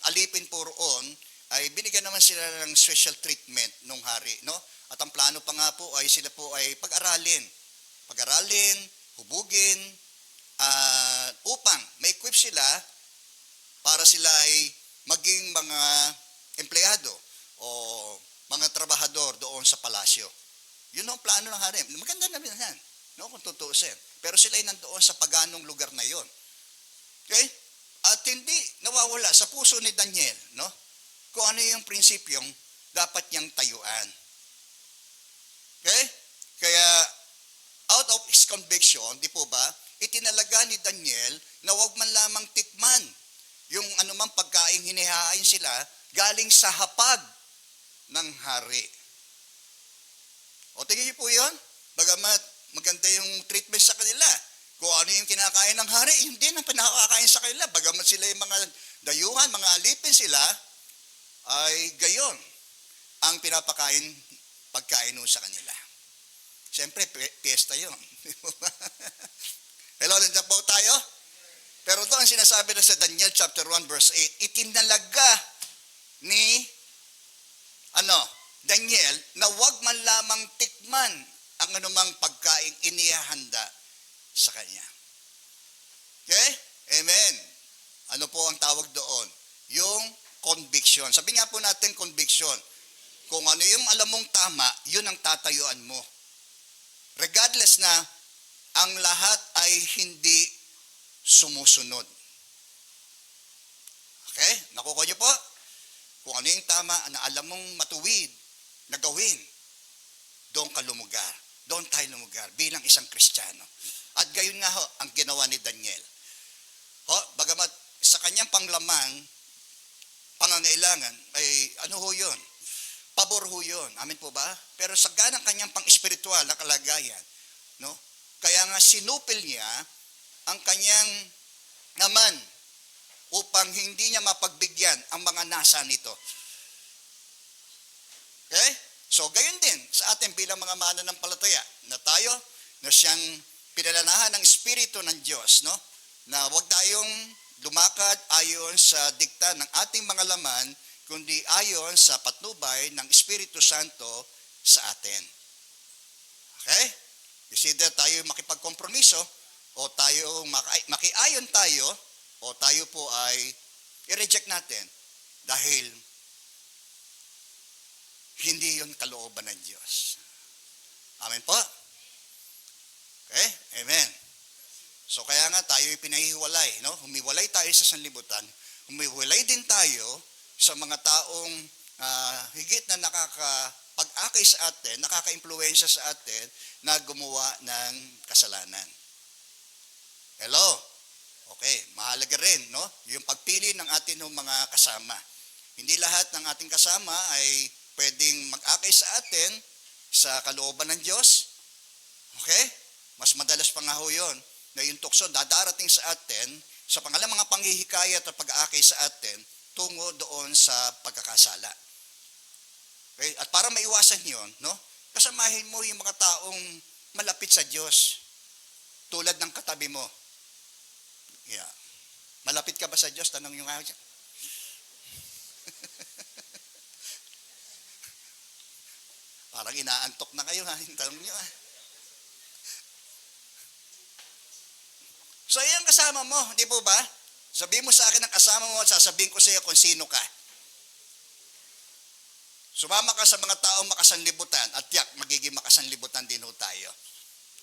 alipin po roon, ay binigyan naman sila ng special treatment nung hari, no? At ang plano pa nga po ay sila po ay pag-aralin, hubugin, upang ma-equip sila para sila ay maging mga empleyado o mga trabahador doon sa palasyo. Yun ang plano ng hari. Maganda naman yan, no, kung tutuusin. Pero sila ay nandoon sa paganong lugar na yon. Okay? At hindi nawawala sa puso ni Daniel, no, kung ano yung prinsipyong dapat niyang tayuan. Okay? Kaya, out of his conviction, di po ba, itinalaga ni Daniel na wag man lamang tikman yung anumang pagkain hinihain sila galing sa hapag ng hari. O tingin niyo po yun? Bagamat maganda yung treatment sa kanila. Kung ano yung kinakain ng hari, yun din ang pinakakain sa kanila. Bagamat sila yung mga dayuhan, mga alipin sila, ay gayon ang pinapakain pagkain sa kanila. Siyempre, piyesta yun. Hello, nandiyan po tayo? Pero ito ang sinasabi na sa Daniel chapter 1 verse 8, itinalaga ni Daniel na wag man lamang tikman ang anumang pagkaing inihahanda sa kanya. Okay? Amen. Ano po ang tawag doon? Yung conviction. Sabi nga po natin conviction. Kung ano yung alam mong tama, yun ang tatayuan mo. Regardless na ang lahat ay hindi sumusunod. Okay? Nakukuha niyo po? Kung ano yung tama na alam mong matuwid na gawin, doon ka lumugar. Doon tayo lumugar bilang isang Kristiyano. At gayon nga ho, ang ginawa ni Daniel. Bagamat sa kanyang panglamang, pangangailangan, ay ano ho yun? Pabor ho yun. Amin po ba? Pero sa ganang kanyang pang-espiritual na kalagayan, no? Kaya nga sinupil niya ang kanyang naman upang hindi niya mapagbigyan ang mga nasa nito. Okay? So, gayon din sa atin bilang mga mananampalataya na tayo na siyang pinalanahan ng Espiritu ng Diyos, no? Na huwag tayong lumakad ayon sa dikta ng ating mga laman, kundi ayon sa patnubay ng Espiritu Santo sa atin. Okay? Is either tayo makipagkompromiso o tayo makiayon tayo o tayo po ay i-reject natin dahil hindi yun kalooban ng Diyos. Amen po? Okay? Amen. So kaya nga tayo pinahihiwalay, no? Humiwalay tayo sa sanlibutan, humiwalay din tayo sa mga taong higit na nakakapag-akay sa atin, nakaka-impluwensya sa atin na gumawa ng kasalanan. Hello? Okay, mahalaga rin, no? Yung pagpili ng atin ng mga kasama. Hindi lahat ng ating kasama ay pwedeng mag-akay sa atin sa kalooban ng Diyos. Okay? Mas madalas pa nga ho yun na yung tukso dadarating sa atin sa mga panghihikayat at pag-aakay sa atin tungo doon sa pagkakasala. Okay? At para maiwasan yun, no? Kasamahin mo yung mga taong malapit sa Diyos. Tulad ng katabi mo. Yeah. Malapit ka ba sa Diyos? Tanong nyo nga dyan. Parang inaantok na kayo ha. Tanong nyo ha. So, yung kasama mo, di po ba? Sabihin mo sa akin ang kasama mo at sasabihin ko sa iyo kung sino ka. Sumama ka sa mga taong makasanlibutan at tiyak, magiging makasanlibutan din ho tayo.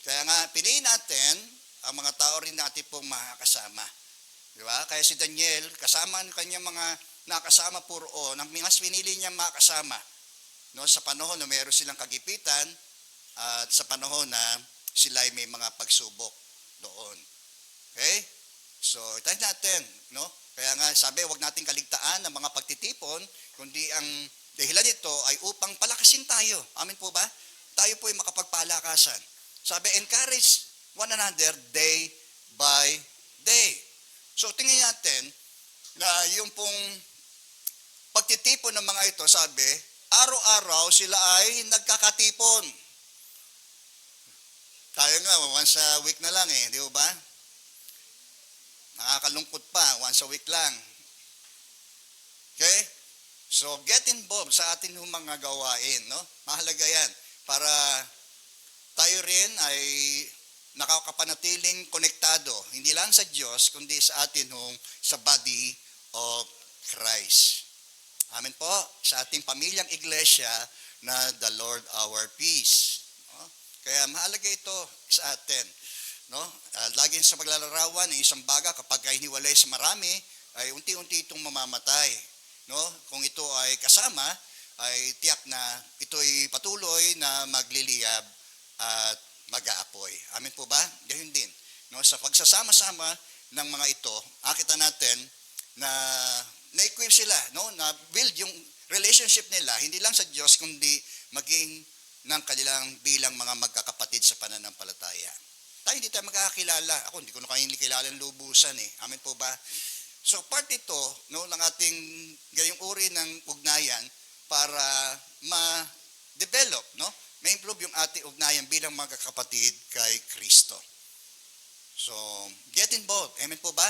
Kaya nga, piliin natin ang mga tao rin natin pong makakasama. Di ba? Kaya si Daniel, kasama ng kanyang mga nakasama puro ang mas pinili niya makasama. No, sa panahon na mayroon silang kagipitan at sa panahon na sila ay may mga pagsubok doon. Okay? So, itayin natin, no? Kaya nga, sabi, huwag nating kaligtaan ng mga pagtitipon, kundi ang dahilan nito ay upang palakasin tayo. Amin po ba? Tayo po ay makapagpalakasan. Sabi, encourage one another day by day. So, tingnan natin na yung pong pagtitipon ng mga ito, sabi, araw-araw sila ay nagkakatipon. Tayo nga, once a week na lang di ba? Nakakalungkot pa, once a week lang. Okay? So, get involved sa ating mga gawain, no? Mahalaga yan para tayo rin ay nakakapanatiling konektado, hindi lang sa Diyos, kundi sa atin sa body of Christ. Amen po. Sa ating pamilyang iglesia na the Lord our peace. No? Kaya mahalaga ito sa atin. No? Laging sa paglalarawan ng isang baga kapag hiniwalay sa marami, ay unti-unti itong mamamatay. No? Kung ito ay kasama, ay tiyak na ito'y patuloy na magliliyab at mag-aapoy. Amen po ba? Gayun din. No? Sa pagsasama-sama ng mga ito, akita natin na na-equip sila, no? Na build yung relationship nila, hindi lang sa Diyos, kundi maging ng kanilang bilang mga magkakapatid sa pananampalataya. Tayo hindi tayo magkakakilala. Ako, hindi ko na kayo kilala ng lubusan eh. Amen po ba? So part ito no, ng ating gayong uri ng ugnayan para ma-develop, no? Ma-improve yung ating ugnayan bilang magkakapatid kay Kristo. So, get involved. Amen po ba?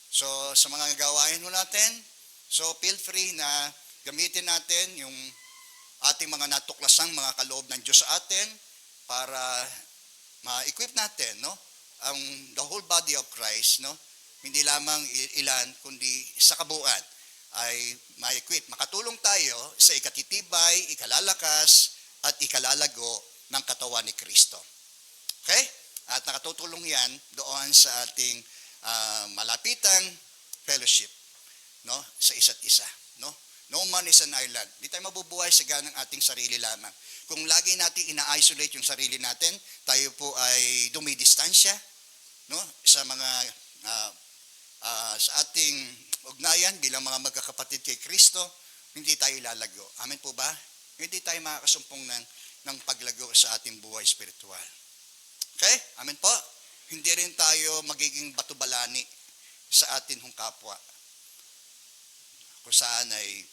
So, sa mga gawain mo natin, so feel free na gamitin natin yung ating mga natuklasang mga kaloob ng Diyos sa atin para ma-equip natin, no? The whole body of Christ, no? Hindi lamang ilan, kundi sa kabuuan ay ma-equip. Makatulong tayo sa ikatitibay, ikalalakas, at ikalalago ng katawan ni Kristo. Okay? At nakatutulong yan doon sa ating malapitang fellowship, no? Sa isa't isa, no? No man is an island. Hindi tayo mabubuhay sa ganang ating sarili lamang. Kung lagi natin ina-isolate yung sarili natin, tayo po ay dumidistansya, no? Sa mga sa ating ugnayan bilang mga magkakapatid kay Kristo, hindi tayo lalago. Amen po ba? Hindi tayo makakasumpong ng paglago sa ating buhay spiritual. Okay? Amen po? Hindi rin tayo magiging batubalani sa atin hong kapwa. Kung saan ay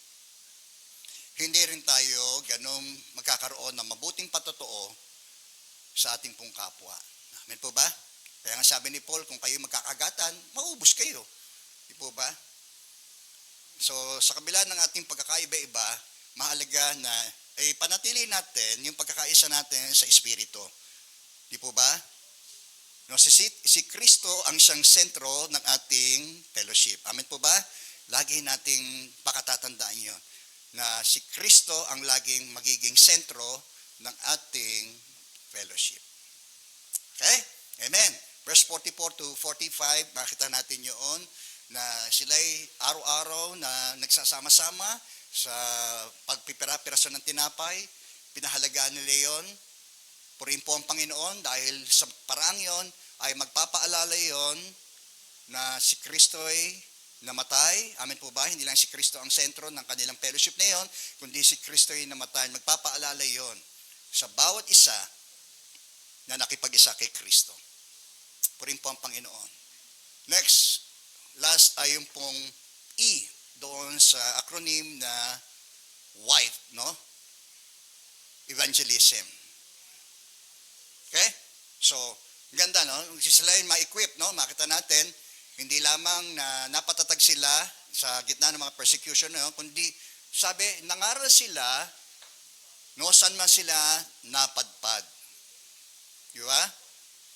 hindi rin tayo ganun magkakaroon ng mabuting patotoo sa ating pong kapwa. Amen po ba? Kaya nga sabi ni Paul, kung kayo magkakagatan, maubos kayo. Di po ba? So, sa kabila ng ating pagkakaiba-iba, mahalaga na panatili natin yung pagkakaisa natin sa Espiritu. Di po ba? No, si Kristo ang siyang sentro ng ating fellowship. Amen po ba? Lagi nating pakatatandaan yun, na si Kristo ang laging magiging sentro ng ating fellowship. Okay? Amen. Verse 44 to 45, makita natin yun na sila'y araw-araw na nagsasama-sama sa pagpipira-piraso ng tinapay. Pinahalagaan nila yun. Purihin po ang Panginoon dahil sa paraang yon ay magpapaalala yon na si Kristo ay namatay. Amen po ba? Hindi lang si Kristo ang sentro ng kanilang fellowship na yon, kundi si Kristo ay namatay. Magpapaalala yon sa bawat isa na nakipag-isa kay Kristo. Purihin po ang Panginoon. Next, last ay yung pong E doon sa acronym na WIFE, no? Evangelism. Okay? So, ganda, no? Sila yung ma-equip, no? Makita natin, hindi lamang na napatatag sila sa gitna ng mga persecution, no? Kundi, sabi, nangaral sila, no? Saan man sila napadpad. Di ba?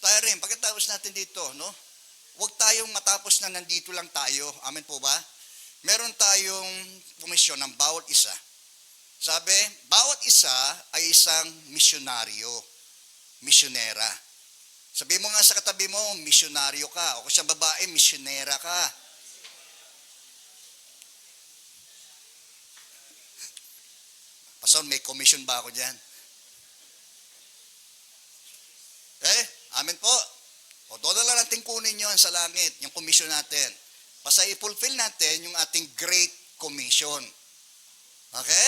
Tayo rin, pagkatapos natin dito, no? Huwag tayong matapos na nandito lang tayo. Amen po ba? Meron tayong komisyon ng bawat isa. Sabi, bawat isa ay isang misyonaryo, misyonera. Sabi mo nga sa katabi mo, misyonaryo ka. O kung sa babae, misyonera ka. Pastor, may commission ba ako dyan? Amen po. O doon na lang natin kunin yun sa langit, yung commission natin. Basta i-fulfill natin yung ating Great Commission. Okay?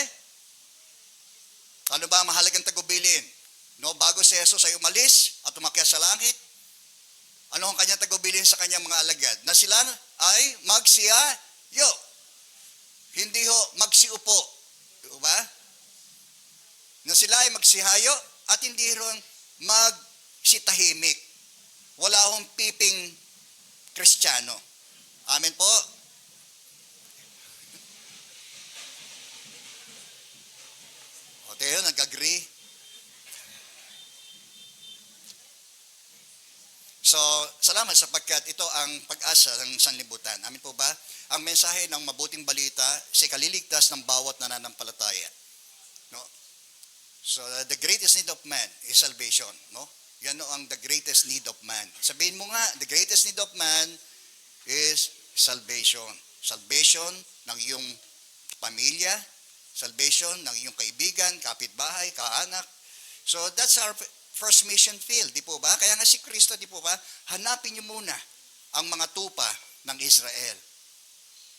Ano ba ang mahalagang tagubilin? No, bago si Jesus ay umalis at umakyat sa langit, ano ang kanyang tagubilin sa kanyang mga alagad? Na sila ay magsihayo. Hindi ho magsiupo. Diba? Na sila ay magsihayo at hindi rin magsitahimik. Wala akong piping Kristiyano. Amen po. O tayo, nag-agree. So, salamat sapagkat ito ang pag-asa ng sanlibutan. Amen po ba? Ang mensahe ng mabuting balita sa ikaliligtas ng bawat nananampalataya. No? So, the greatest need of man is salvation. No? Yan ang the greatest need of man. Sabihin mo nga, the greatest need of man is salvation. Salvation ng iyong pamilya, salvation ng iyong kaibigan, kapitbahay, kaanak. So that's our first mission field, di po ba? Kaya nga si Kristo, di po ba? Hanapin niyo muna ang mga tupa ng Israel.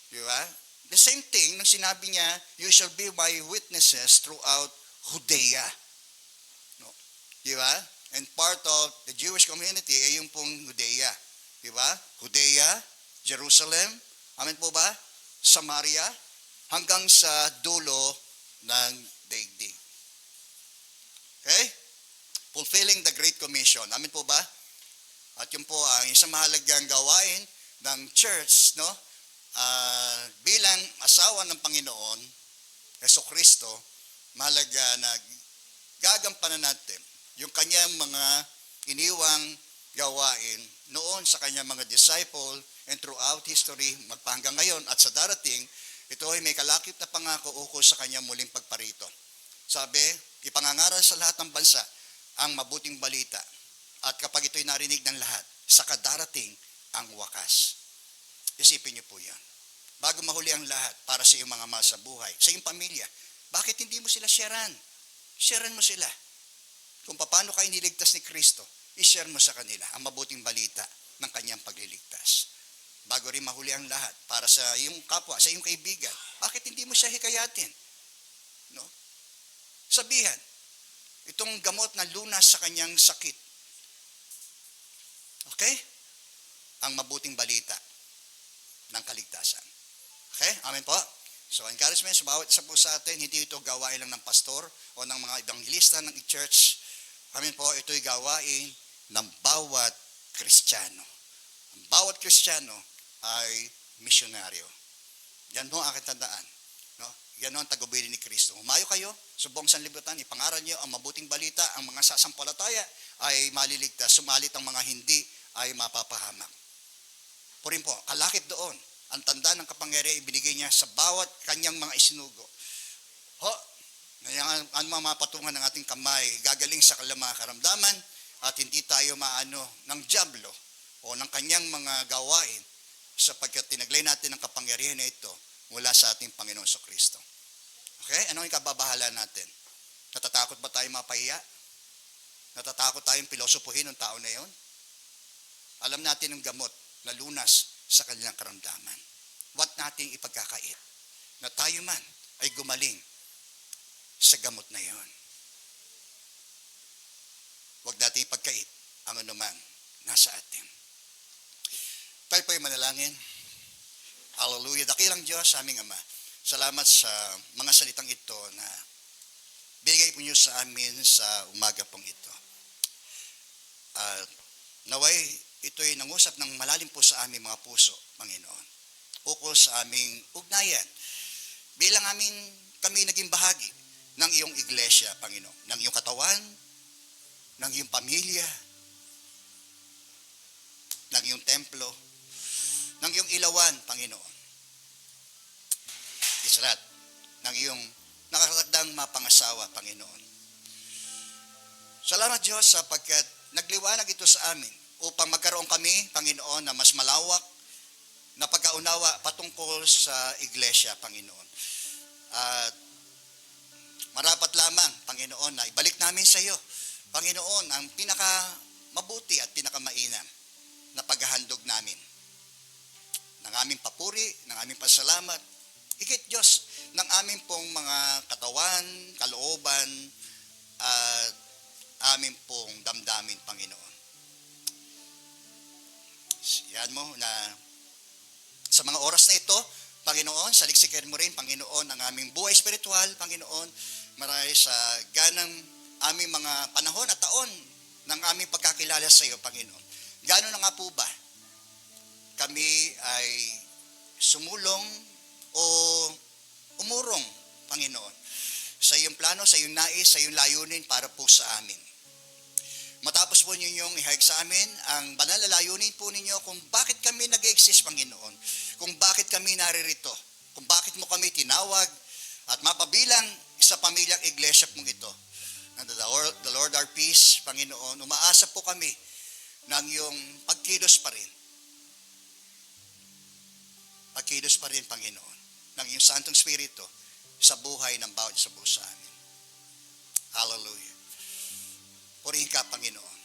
Di ba? The same thing nang sinabi niya, you shall be my witnesses throughout Judea. No? Di ba? And part of the Jewish community ay yung pong Judea. Di ba? Judea, Jerusalem, amen po ba? Samaria, hanggang sa dulo ng daigdig. Okay? Fulfilling the Great Commission. Amen po ba? At yun po ang isang mahalagang gawain ng church, no? Bilang asawa ng Panginoon, Jesucristo, mahalaga na gagampanan natin yung kanyang mga iniwang gawain noon sa kanyang mga disciple and throughout history magpahanggang ngayon at sa darating, ito ay may kalakip na pangako ukol sa kanyang muling pagparito. Sabi, ipangangaral sa lahat ng bansa ang mabuting balita at kapag ito'y narinig ng lahat, saka darating ang wakas. Isipin niyo po yan. Bago mahuli ang lahat para sa iyong mga mahal sa buhay, sa iyong pamilya, bakit hindi mo sila sharean? Sharean mo sila. Kung paano ka iniligtas ni Kristo, i-share mo sa kanila ang mabuting balita ng kanyang pagliligtas. Bago rin mahuli ang lahat para sa iyong kapwa, sa iyong kaibigan, bakit hindi mo siya hikayatin? No? Sabihan, itong gamot na lunas sa kanyang sakit. Okay? Ang mabuting balita ng kaligtasan. Okay? Amen po? So, encouragement sa bawat isa po sa atin, hindi ito gawain lang ng pastor o ng mga evangelista ng church. Amen po, ito'y gawain ng bawat Kristiyano. Ang bawat Kristiyano ay misyonaryo. Yan po ang aking tandaan. No? Yan ang tagubilin ni Kristo. Humayo kayo sa buong sanlibutan, ipangaral niyo ang mabuting balita, ang mga sasampalataya ay maliligtas, sumalit ang mga hindi ay mapapahamak. Purin po, kalakip doon, ang tanda ng kapangyarihan ibinigay niya sa bawat kanyang mga isinugo. Ho, ang mga mapatungan ng ating kamay, gagaling sa mga karamdaman at hindi tayo maano ng dyablo o ng kanyang mga gawain sapagkat tinaglay natin ang kapangyarihan na ito mula sa ating Panginoon sa Kristo. Okay? Ano ang kababahala natin? Natatakot ba tayo mapahiya? Natatakot tayong pilosopuhin ng tao na yon? Alam natin ang gamot na lunas sa kanilang karamdaman. What nating ipagkakait na tayo man ay gumaling sa gamot na yon. Huwag nating ipagkait ang anumang nasa atin. Tayo po'y manalangin. Hallelujah. Dakilang Diyos, aming Ama. Salamat sa mga salitang ito na bigay po niyo sa amin sa umaga pong ito. Naway, ito'y nangusap ng malalim po sa aming mga puso, Panginoon. Ukol sa aming ugnayan. Bilang kami naging bahagi ng iyong iglesia, Panginoon. Ng iyong katawan, ng iyong pamilya, ng iyong templo, ng iyong ilawan, Panginoon. Israt, ng iyong nakakatagdang mapangasawa, Panginoon. Salamat Diyos sapagkat nagliwanag ito sa amin upang magkaroon kami, Panginoon, na mas malawak na pagkaunawa patungkol sa iglesia, Panginoon. At marapat lamang, Panginoon, na ibalik namin sa iyo, Panginoon, ang pinakamabuti at pinakamainam na paghahandog namin ng aming papuri, ng aming pasalamat, higit Diyos, ng aming pong mga katawan, kalooban, at aming pong damdamin, Panginoon. Yan mo na sa mga oras na ito, Panginoon, saliksikin mo rin, Panginoon, ang aming buhay espiritual, Panginoon, marahil sa ganang aming mga panahon at taon ng aming pagkakilala sa iyo, Panginoon. Gano'n na nga po ba kami ay sumulong o umurong, Panginoon, sa iyong plano, sa iyong nais, sa iyong layunin para po sa amin. Matapos po ninyong ihayag sa amin ang banal na layunin po ninyo kung bakit kami nag-exist, Panginoon, kung bakit kami naririto, kung bakit mo kami tinawag at mapabilang sa pamilyang iglesia pong ito. The Lord our peace, Panginoon, umaasa po kami ng iyong pagkilos pa rin. Pagkilos pa rin, Panginoon, ng iyong Santong Espiritu sa buhay ng bawat isa po sa amin. Hallelujah. Purihin ka, Panginoon.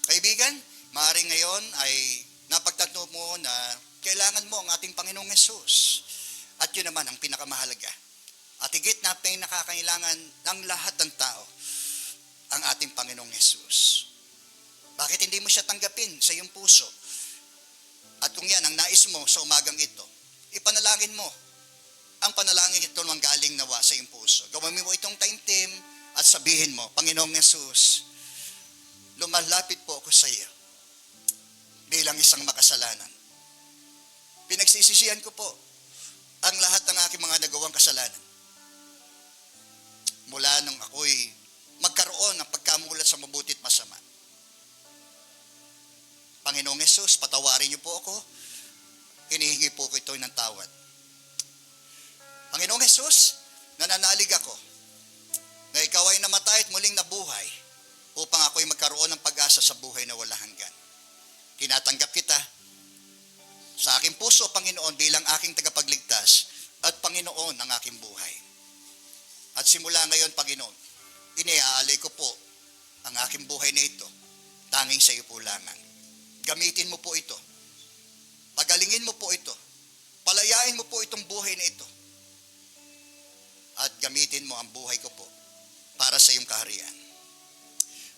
Kaibigan, maaaring ngayon ay napagtanto mo na kailangan mo ang ating Panginoong Hesus. At yun naman ang pinakamahalaga. At higit na nakakailangan ng lahat ng tao, ang ating Panginoong Hesus. Bakit hindi mo siya tanggapin sa iyong puso? At kung yan ang nais mo sa umagang ito, ipanalangin mo. Ang panalangin ito manggaling nawa sa iyong puso. Gawin mo itong taimtim at sabihin mo, Panginoong Hesus, lumalapit po ako sa iyo bilang isang makasalanan. Pinagsisisihan ko po ang lahat ng aking mga nagawang kasalanan. Mula nung ako'y magkaroon ng pagkamulat sa mabuti at masama. Panginoong Hesus, patawarin niyo po ako. Hinihingi po ko ito ng tawad. Panginoong Hesus, nananalig ako na ikaw ay namatay at muling nabuhay upang ako'y magkaroon ng pag-asa sa buhay na wala hanggan. Tinatanggap kita sa aking puso, Panginoon, bilang aking tagapagligtas at Panginoon ng aking buhay. At simula ngayon, Panginoon, iniaalay ko po ang aking buhay na ito, tanging sa iyo po lamang. Gamitin mo po ito. Pagalingin mo po ito. Palayain mo po itong buhay na ito. At gamitin mo ang buhay ko po para sa iyong kaharian.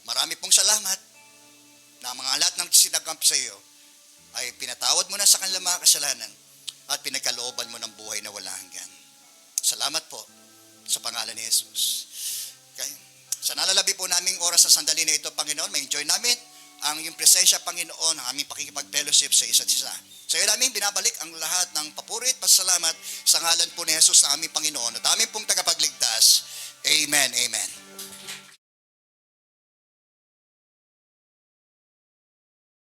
Marami pong salamat na mga lahat ng sinagamp sa iyo ay pinatawad mo na sa kanilang mga kasalanan at pinagkalooban mo ng buhay na wala hanggan. Salamat po sa pangalan ni Jesus. Okay. Sa nalalabi po naming oras sa sandali na ito, Panginoon, may enjoy namin ang iyong presensya, Panginoon, ang aming pakikipag-fellowship sa isa't isa. Sa iyo namin binabalik ang lahat ng papuri at pasalamat sa ngalan po ni Jesus na aming Panginoon at aming pong tagapagligtas. Amen, amen.